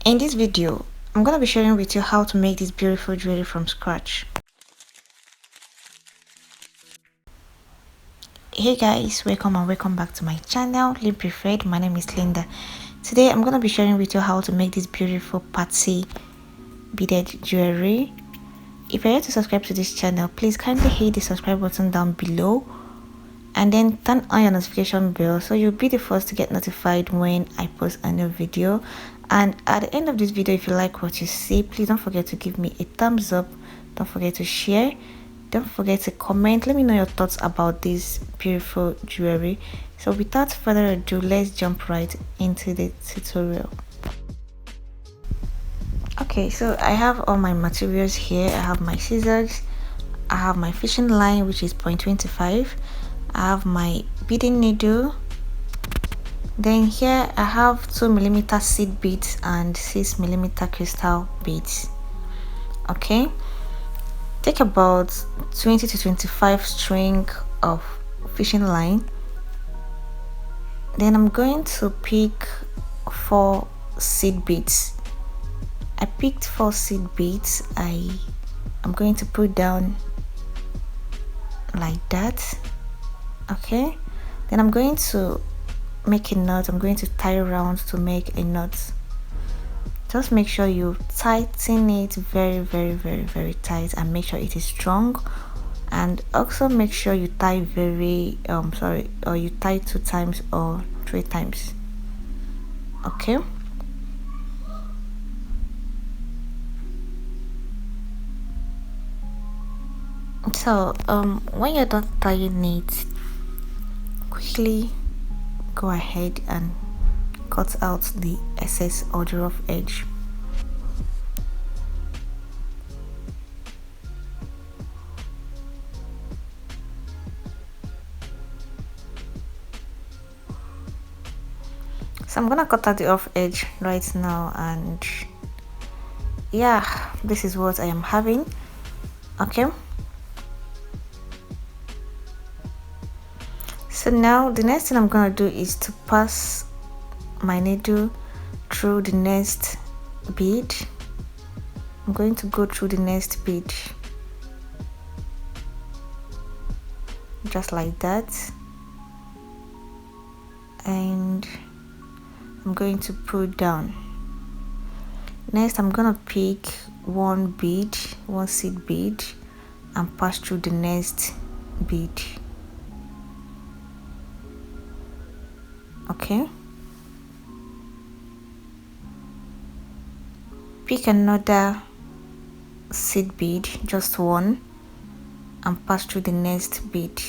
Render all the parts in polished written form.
In this video, I'm going to be sharing with you how to make this beautiful jewelry from scratch. Hey guys, welcome back to my channel, Lynn Preferred. My name is Linda. Today I'm going to be sharing with you how to make this beautiful party beaded jewelry. If you're yet to subscribe to this channel, please kindly hit the subscribe button down below and then turn on your notification bell so you'll be the first to get notified when I post a new video. And at the end of this video, if you like what you see, please don't forget to give me a thumbs up. Don't forget to share. Don't forget to comment. Let me know your thoughts about this beautiful jewelry. So without further ado, let's jump right into the tutorial. Okay, so I have all my materials here. I have my scissors, I have my fishing line, which is 0.25. I have my beading needle. Then here I have 2mm seed beads and 6mm crystal beads. Okay, take about 20 to 25 string of fishing line. Then I'm going to pick 4 seed beads. I picked 4 seed beads. I'm going to put down like that. Okay, then I'm going to make a knot. I'm going to tie around to make a knot. Just make sure you tighten it very tight and make sure it is strong, and also make sure you tie you tie 2 times or 3 times. Okay, so when you're done tying it, quickly go ahead and cut out the excess or the rough edge. So I'm gonna cut out the rough edge right now, and yeah, this is what I am having. Okay, so now the next thing I'm gonna do is to pass my needle through the next bead. I'm going to go through the next bead just like that, and I'm going to pull down. Next I'm gonna pick one seed bead and pass through the next bead. Okay, pick another seed bead, just one, and pass through the next bead.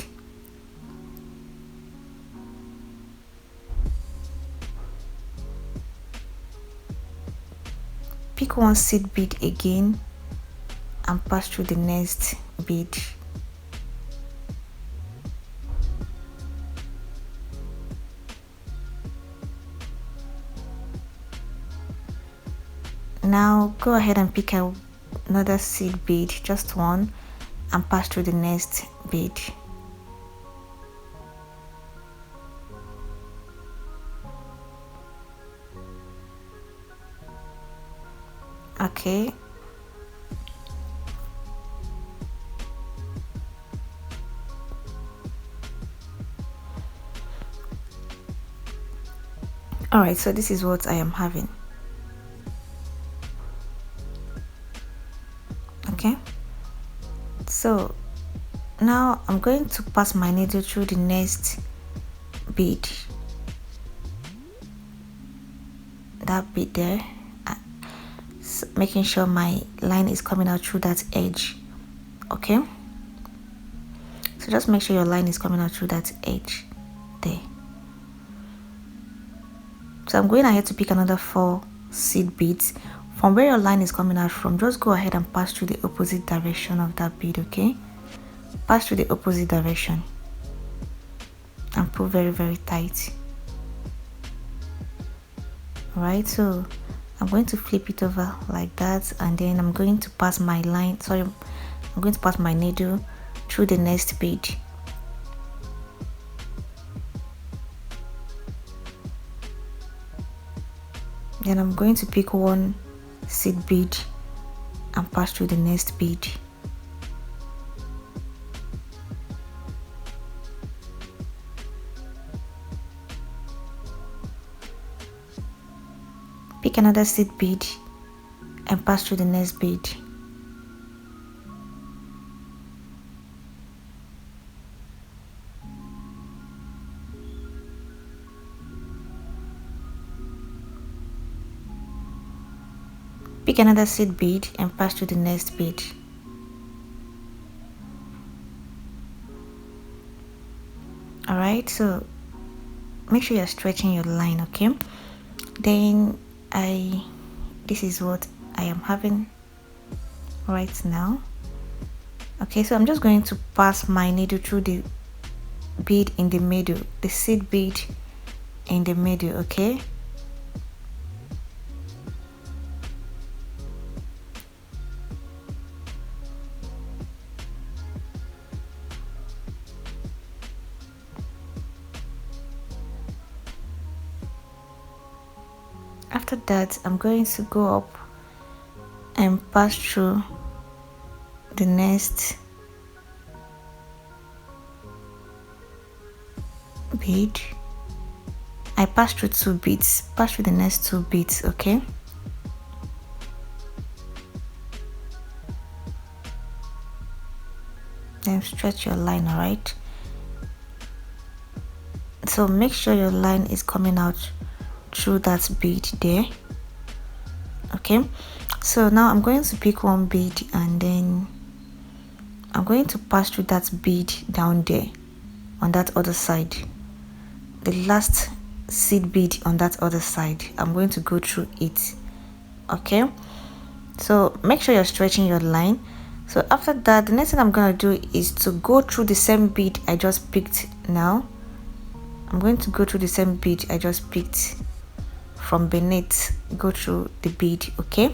Pick one seed bead again and pass through the next bead. Now go ahead and pick another seed bead, just one, and pass through the next bead. Okay, all right, so this is what I am having. Okay, so now I'm going to pass my needle through the next bead, that bead there, making sure my line is coming out through that edge. Okay, so just make sure your line is coming out through that edge there. So I'm going ahead to pick another 4 seed beads. From where your line is coming out from, just go ahead and pass through the opposite direction of that bead. Okay, pass through the opposite direction and pull very tight. All right, so I'm going to flip it over like that, and then I'm going to pass my line, I'm going to pass my needle through the next bead. Then I'm going to pick one seed bead and pass through the next bead. Pick another seed bead and pass through the next bead. Pick another seed bead and pass through the next bead. Alright, so make sure you're stretching your line, okay? Then this is what I am having right now. Okay, so I'm just going to pass my needle through the bead in the middle, the seed bead in the middle, okay? After that, I'm going to go up and pass through the next bead. I pass through 2 beads, pass through the next 2 beads, okay? Then stretch your line, alright? So make sure your line is coming out through that bead there, okay? So now I'm going to pick one bead and then I'm going to pass through that bead down there on that other side. The last seed bead on that other side, I'm going to go through it, okay? So make sure you're stretching your line. So after that, the next thing I'm going to do is to go through the same bead I just picked now. I'm going to go through the same bead I just picked from beneath, go through the bead, okay?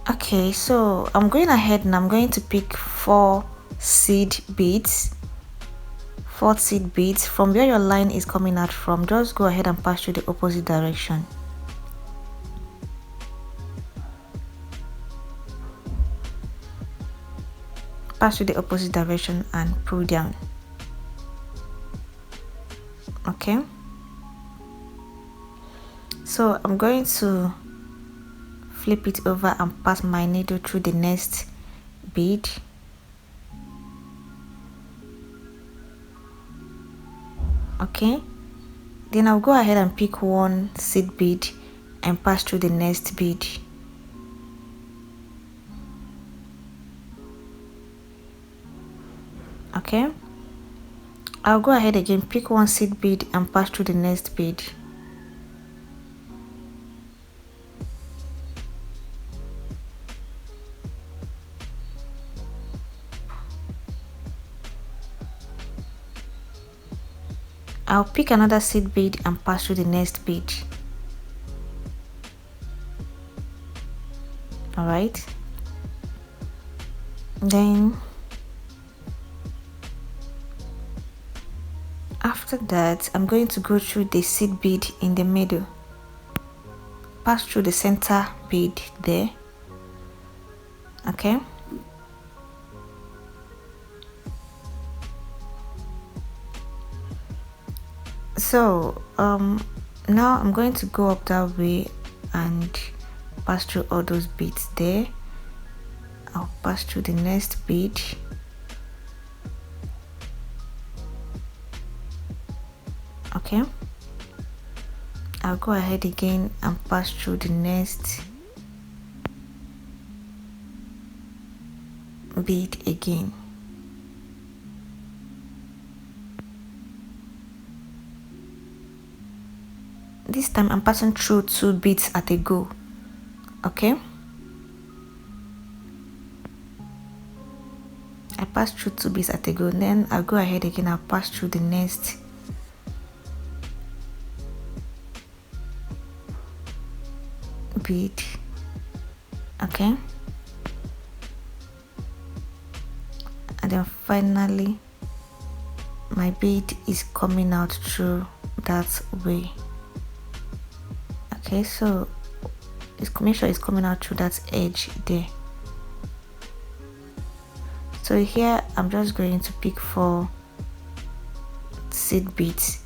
Okay, so I'm going ahead and I'm going to pick 4 seed beads. 4 seed beads. From where your line is coming out from, just go ahead and pass through the opposite direction. Pass through the opposite direction and pull down, okay? So I'm going to flip it over and pass my needle through the next bead. Okay, then I'll go ahead and pick one seed bead and pass through the next bead. Okay, I'll go ahead again, pick one seed bead and pass through the next bead. I'll pick another seed bead and pass through the next bead. Alright, then after that, I'm going to go through the seed bead in the middle, pass through the center bead there, okay? So now I'm going to go up that way and pass through all those beads there. I'll pass through the next bead. Okay, I'll go ahead again and pass through the next bead again. This time I'm passing through 2 beads at a go, okay? I pass through 2 beads at a go, then I'll go ahead again, I'll pass through the next bead, okay? and then finally my bead is coming out through that way. Okay, so make sure it's coming out through that edge there. So here I'm just going to pick 4 seed beads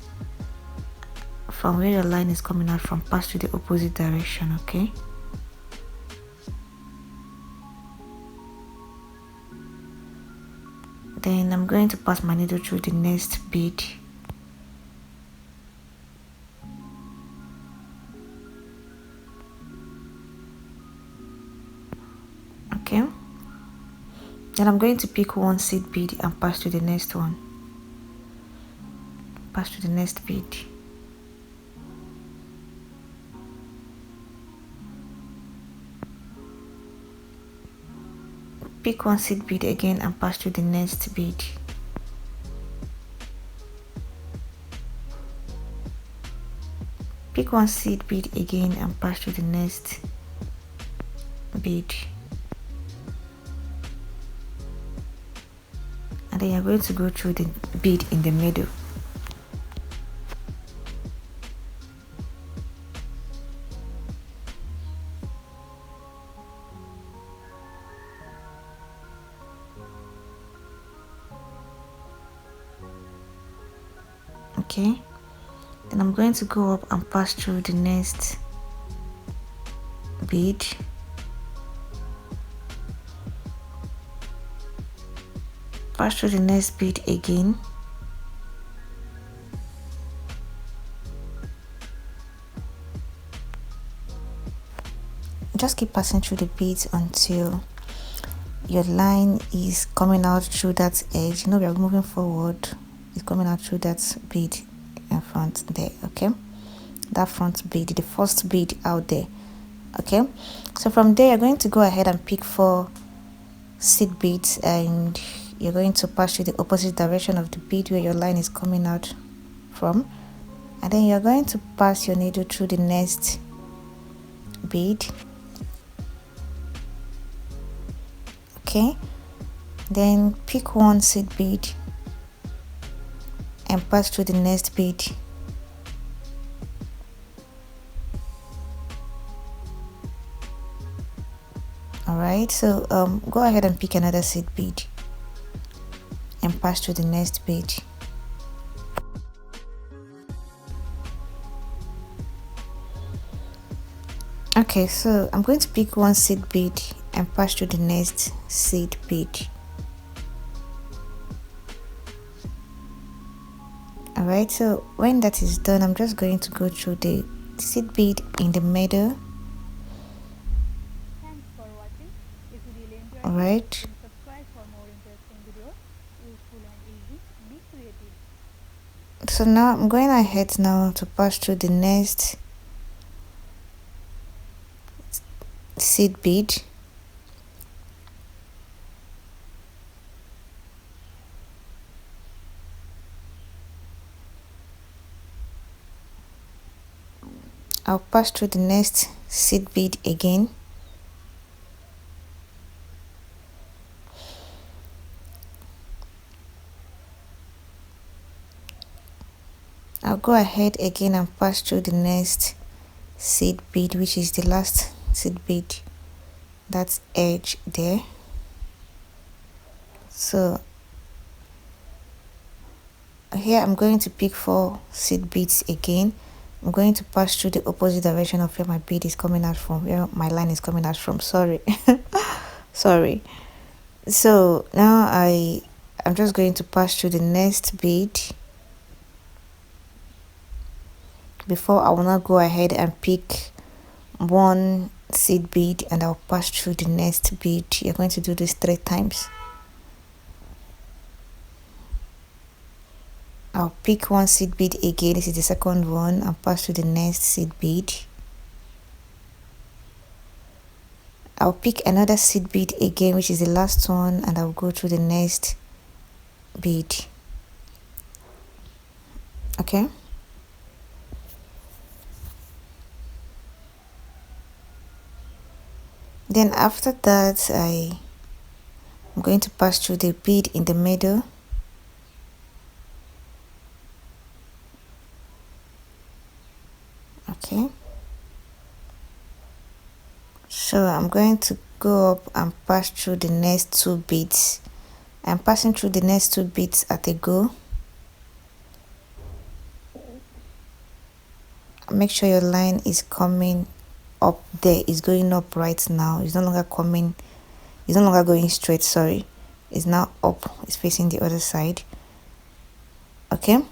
from where your line is coming out from, pass to the opposite direction. Okay, then I'm going to pass my needle through the next bead. Okay, then I'm going to pick 1 seed bead and pass to the next one, pass to the next bead. Pick 1 seed bead again and pass to the next bead. Pick 1 seed bead again and pass to the next bead. And then you're going to go through the bead in the middle. Okay, then I'm going to go up and pass through the next bead. Pass through the next bead again. Just keep passing through the beads until your line is coming out through that edge. You know, we are moving forward, it's coming out through that bead in front there. Okay, that front bead, the first bead out there. Okay, so from there you're going to go ahead and pick 4 seed beads, and you're going to pass through the opposite direction of the bead where your line is coming out from, and then you're going to pass your needle through the next bead. Okay, then pick 1 seed bead and pass through the next bead. Alright, so go ahead and pick another seed bead and pass through the next bead. Okay, so I'm going to pick 1 seed bead and pass through the next seed bead. Alright, so when that is done, I'm just going to go through the seed bead in the middle. Alright, subscribe for more interesting videos, useful and easy. Be creative. so now I'm going ahead now to pass through the next seed bead. I'll pass through the next seed bead again. I'll go ahead again and pass through the next seed bead, which is the last seed bead, that's edge there. So here I'm going to pick 4 seed beads again. I'm going to pass through the opposite direction of where my bead is coming out from, where my line is coming out from. Sorry. Sorry. So now I'm just going to pass through the next bead. Before, I will now go ahead and pick 1 seed bead and I'll pass through the next bead. You're going to do this 3 times. I'll pick 1 seed bead again. This is the second one. I'll pass through the next seed bead. I'll pick another seed bead again, which is the last one, and I'll go through the next bead. Okay, then after that I'm going to pass through the bead in the middle. Okay, so I'm going to go up and pass through the next two beads. I'm passing through the next two beads at a go. Make sure your line is coming up there. It's going up right now. It's no longer coming, it's no longer going straight, sorry. It's now up, it's facing the other side. Okay,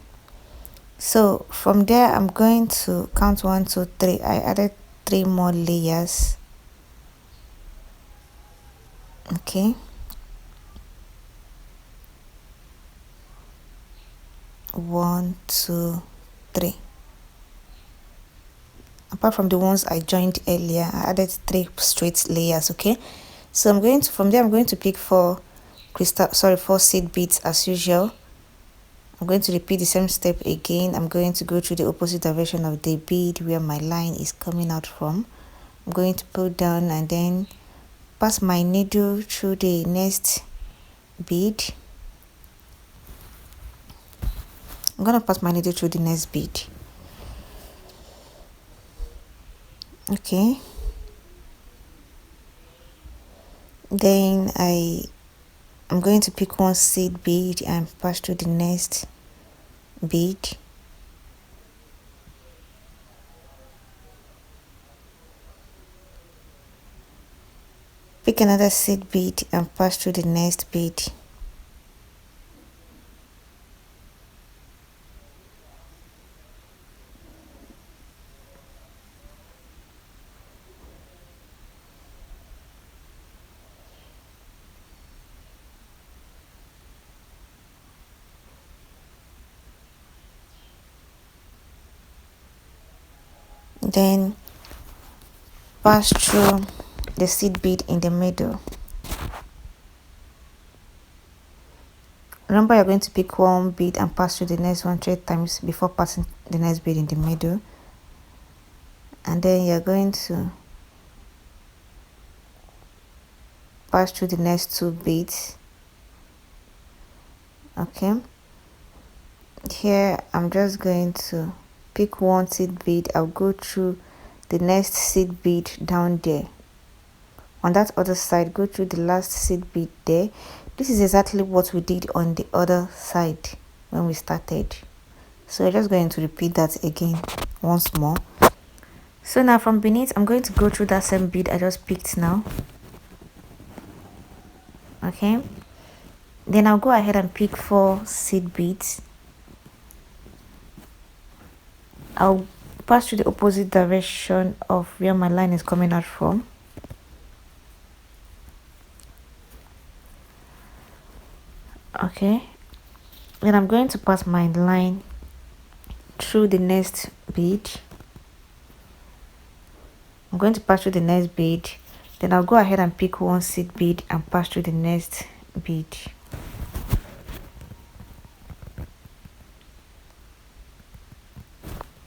so from there I'm going to count 1 2 3. I added 3 more layers. Okay, 1 2 3. Apart from the ones I joined earlier, I added 3 straight layers. Okay, so I'm going to, from there I'm going to pick 4 seed beads as usual. I'm going to repeat the same step again. I'm going to go through the opposite direction of the bead where my line is coming out from. I'm going to pull down and then pass my needle through the next bead. I'm going to pass my needle through the next bead. Okay, then I'm going to pick 1 seed bead and pass through the next bead. Pick another seed bead and pass through the next bead. Then pass through the seed bead in the middle. Remember, you're going to pick 1 bead and pass through the next one 3 times before passing the next bead in the middle. And then you're going to pass through the next 2 beads. Okay, here I'm just going to pick 1 seed bead. I'll go through the next seed bead down there. On that other side, go through the last seed bead there. This is exactly what we did on the other side when we started. So we're just going to repeat that again once more. So now from beneath, I'm going to go through that same bead I just picked now. Okay, then I'll go ahead and pick 4 seed beads. I'll pass through the opposite direction of where my line is coming out from. Okay, then I'm going to pass my line through the next bead. I'm going to pass through the next bead. Then I'll go ahead and pick 1 seed bead and pass through the next bead.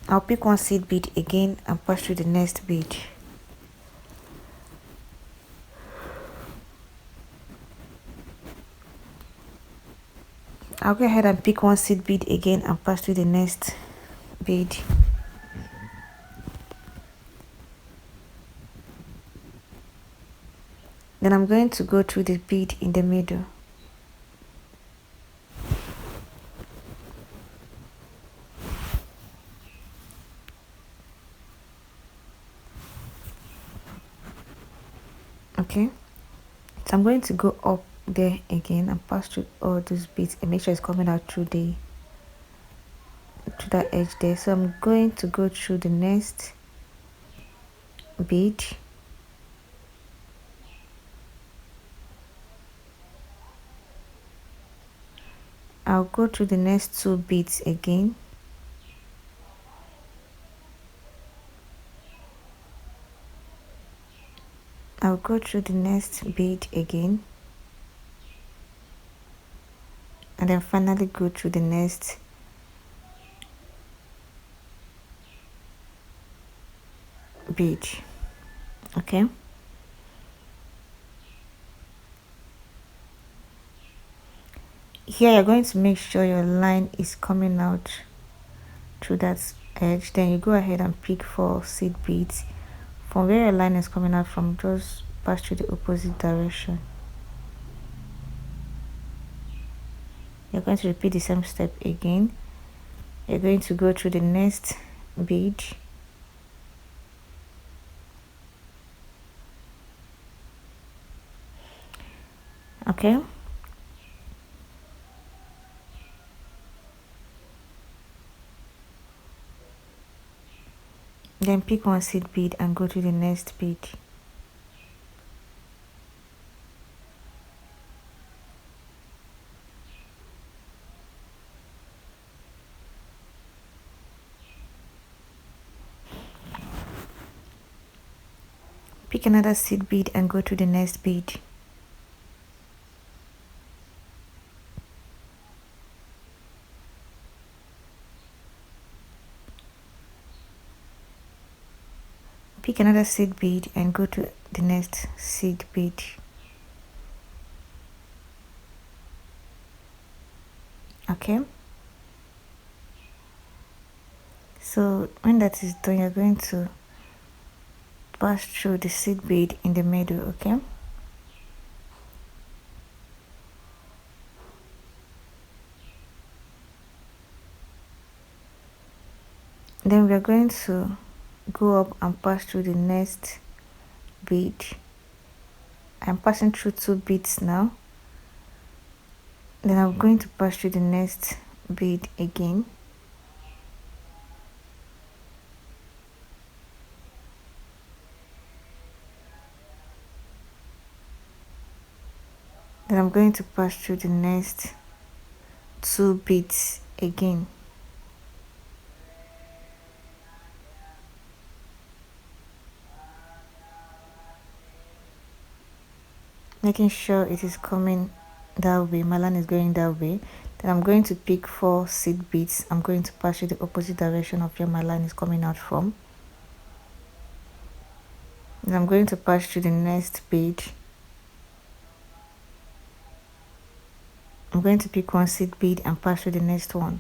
I'll pick 1 seed bead again and pass through the next bead. I'll go ahead and pick 1 seed bead again and pass through the next bead. Then I'm going to go through the bead in the middle. Okay, so I'm going to go up there again and pass through all those beads and make sure it's coming out through that edge there. So I'm going to go through the next bead. I'll go through the next 2 beads again. I'll go through the next bead again. And then finally go through the next bead. Okay, Here you're going to make sure your line is coming out through that edge. Then you go ahead and pick 4 seed beads. From where your line is coming out from, just pass through the opposite direction. You're going to repeat the same step again. You're going to go through the next bead. Okay. Then pick 1 seed bead and go to the next bead. Pick another seed bead and go to the next bead. Pick another seed bead and go to the next seed bead. Okay. So when that is done, you're going to pass through the seed bead in the middle. Okay. Then we are going to go up and pass through the next bead. I'm passing through 2 beads now. Then I'm going to pass through the next bead again. Then I'm going to pass through the next 2 beads again. Making sure it is coming that way, my line is going that way. Then I'm going to pick 4 seed beads. I'm going to pass through the opposite direction of where my line is coming out from. Then I'm going to pass through the next bead. I'm going to pick 1 seed bead and pass through the next one.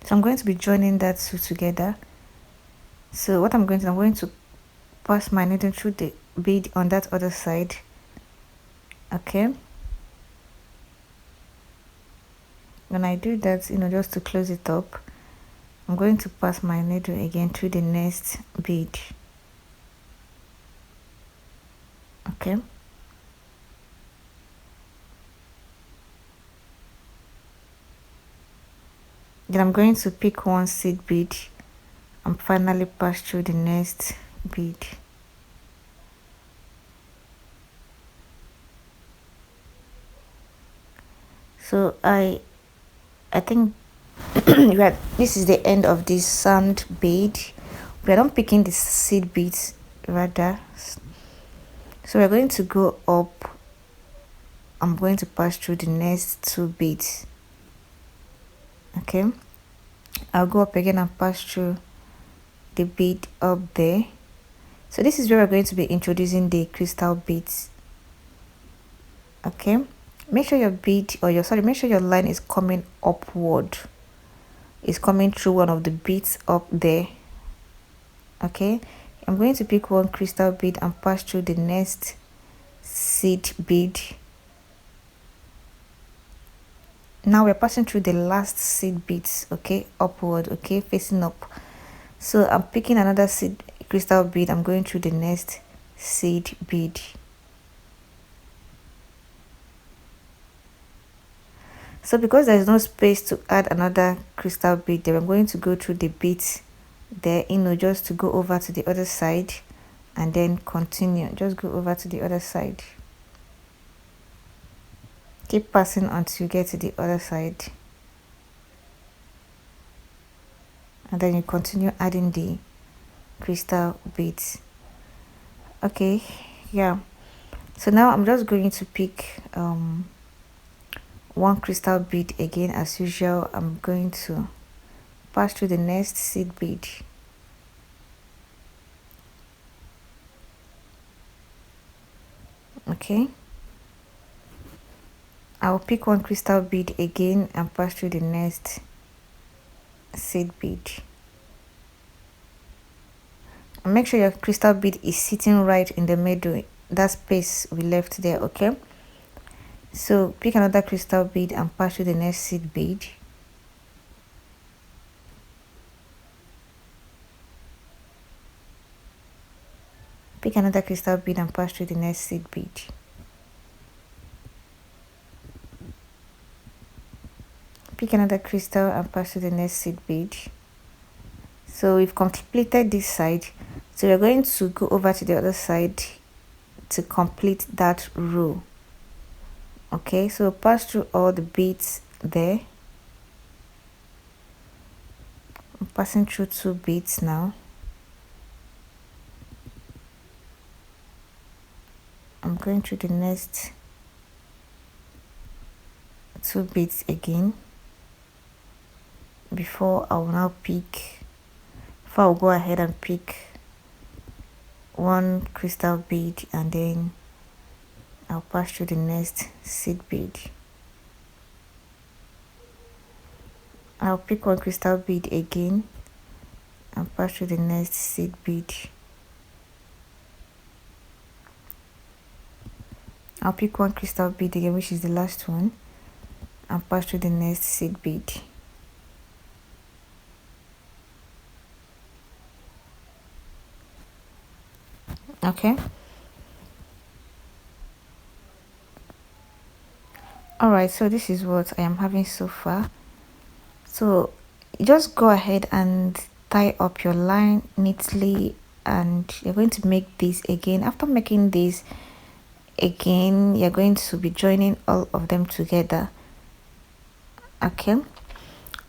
So I'm going to be joining that 2 together. So what I'm going to pass my needle through the bead on that other side. Okay. When I do that, just to close it up, I'm going to pass my needle again through the next bead. Okay. Then I'm going to pick 1 seed bead and finally pass through the next bead. So I think this is the end of this sand bead. We are not picking the seed beads rather. So we're going to go up. I'm going to pass through the next 2 beads. Okay. I'll go up again and pass through the bead up there. So this is where we're going to be introducing the crystal beads. Okay. Make sure your bead make sure your line is coming upward. It's coming through one of the beads up there. Okay. I'm going to pick 1 crystal bead and pass through the next seed bead. Now we're passing through the last seed beads, okay, upward, okay, facing up. So I'm picking another seed crystal bead. I'm going through the next seed bead. So because there's no space to add another crystal bead there, I'm going to go through the beads there, just to go over to the other side and then continue. Just go over to the other side. Keep passing until you get to the other side. And then you continue adding the crystal beads. Okay, yeah. So now I'm just going to pick one crystal bead again. As usual, I'm going to pass through the next seed bead. Okay, I'll pick one crystal bead again and pass through the next seed bead. And make sure your crystal bead is sitting right in the middle, that space we left there. Okay, so pick another crystal bead and pass through the next seed bead. Pick another crystal bead and pass through the next seed bead. Pick another crystal and pass through the next seed bead. So we've completed this side, so we're going to go over to the other side to complete that row. Okay, so pass through all the beads there. I'm passing through 2 beads now. I'm going through the next 2 beads again before I'll now pick, before I'll go ahead and pick one crystal bead, and then I'll pass through the next seed bead. I'll pick one crystal bead again and pass through the next seed bead. I'll pick one crystal bead again, which is the last one, and pass through the next seed bead. Okay, all right, so this is what I am having so far. So just go ahead and tie up your line neatly, and you're going to make this again. After making this again, you're going to be joining all of them together. Okay,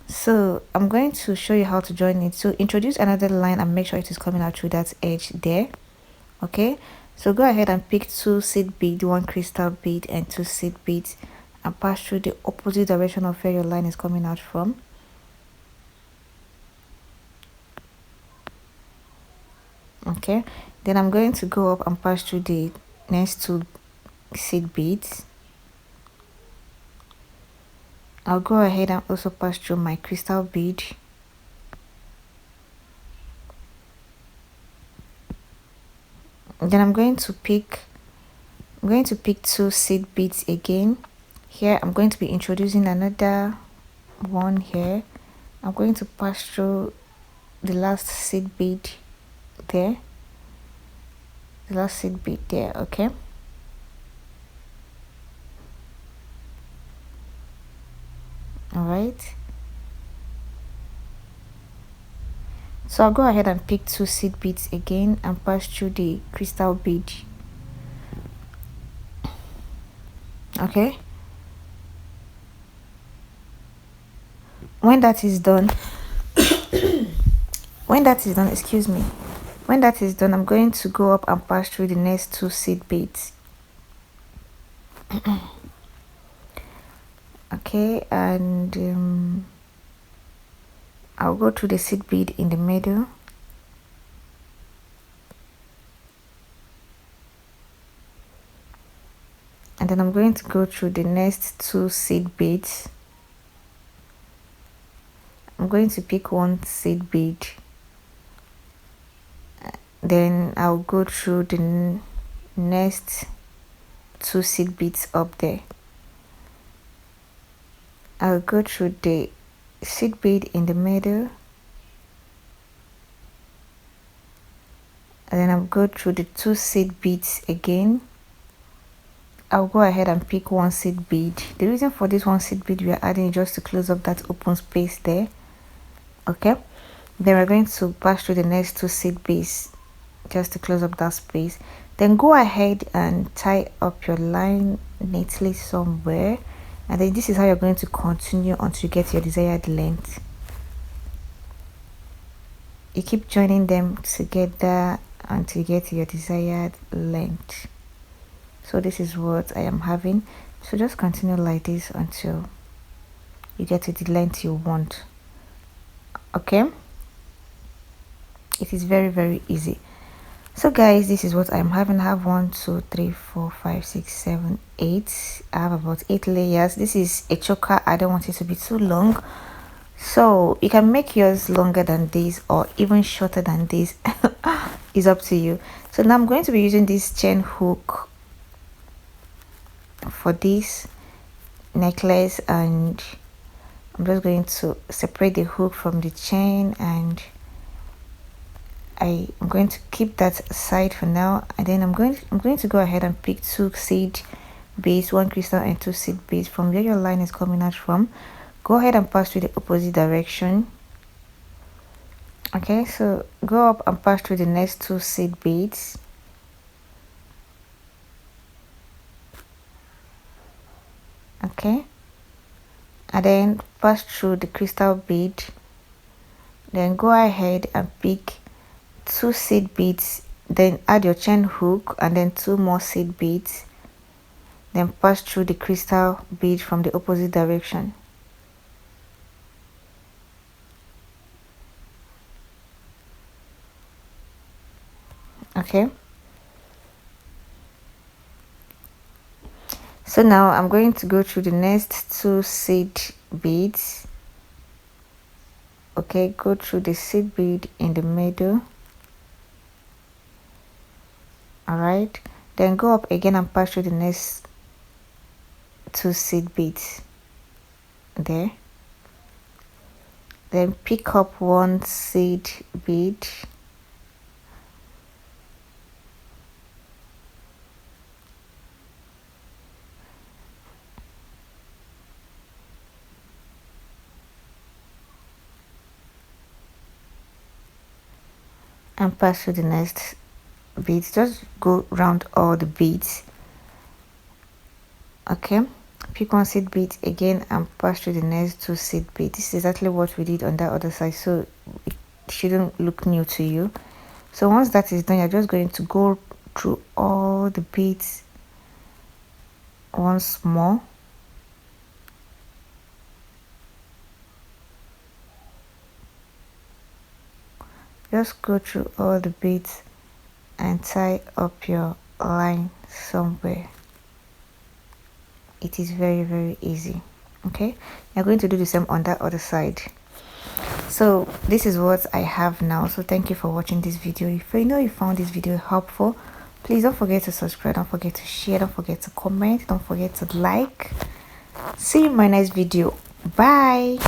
so I'm going to show you how to join it. So introduce another line and make sure it is coming out through that edge there. Okay, so go ahead and pick 2 seed bead, 1 crystal bead, and 2 seed beads, and pass through the opposite direction of where your line is coming out from. Okay, then I'm going to go up and pass through the next 2 seed beads. I'll go ahead and also pass through my crystal bead. Then I'm going to pick 2 seed beads again. Here I'm going to be introducing another one here. I'm going to pass through the last seed bead there, okay. All right, so I'll go ahead and pick 2 seed beads again and pass through the crystal bead. Okay, when that is done excuse me, when that is done, I'm going to go up and pass through the next 2 seed beads. Okay, and I'll go through the seed bead in the middle, and then I'm going to go through the next 2 seed beads. I'm going to pick 1 seed bead, then I'll go through the next 2 seed beads up there. I'll go through the seed bead in the middle, and then I'll go through the 2 seed beads again. I'll go ahead and pick 1 seed bead. The reason for this 1 seed bead we are adding is just to close up that open space there. Okay, then we're going to pass through the next 2 seed beads just to close up that space. Then go ahead and tie up your line neatly somewhere, and then this is how you're going to continue until you get your desired length. You keep joining them together until you get your desired length. So this is what I am having. So just continue like this until you get to the length you want. Okay, it is very easy. So guys, this is what I'm having. I have 1 2 3 4 5 6 7 8. I have about 8 layers. This is a choker. I don't want it to be too long, so you can make yours longer than this or even shorter than this. It's up to you. So now I'm going to be using this chain hook for this necklace, and I'm just going to separate the hook from the chain, and I'm going to keep that aside for now. And then I'm going to go ahead and pick 2 seed beads, 1 crystal and 2 seed beads from where your line is coming out from. Go ahead and pass through the opposite direction. Okay, so go up and pass through the next 2 seed beads. Okay, and then pass through the crystal bead. Then go ahead and pick 2 seed beads, then add your chain hook and then 2 more seed beads, then pass through the crystal bead from the opposite direction. Okay, so now I'm going to go through the next 2 seed beads. Okay, go through the seed bead in the middle. All right, then go up again and pass through the next 2 seed beads there. Then pick up 1 seed bead, and pass through the next beads. Just go round all the beads. Okay, pick 1 seed bead again and pass through the next 2 seed beads. This is exactly what we did on that other side, so it shouldn't look new to you. So once that is done, you're just going to go through all the beads once more. Just go through all the beads and tie up your line somewhere. It is very easy. Okay, you're going to do the same on that other side. So this is what I have now. So thank you for watching this video. If you know you found this video helpful, please don't forget to subscribe, don't forget to share, don't forget to comment, don't forget to like. See you in my next video. Bye.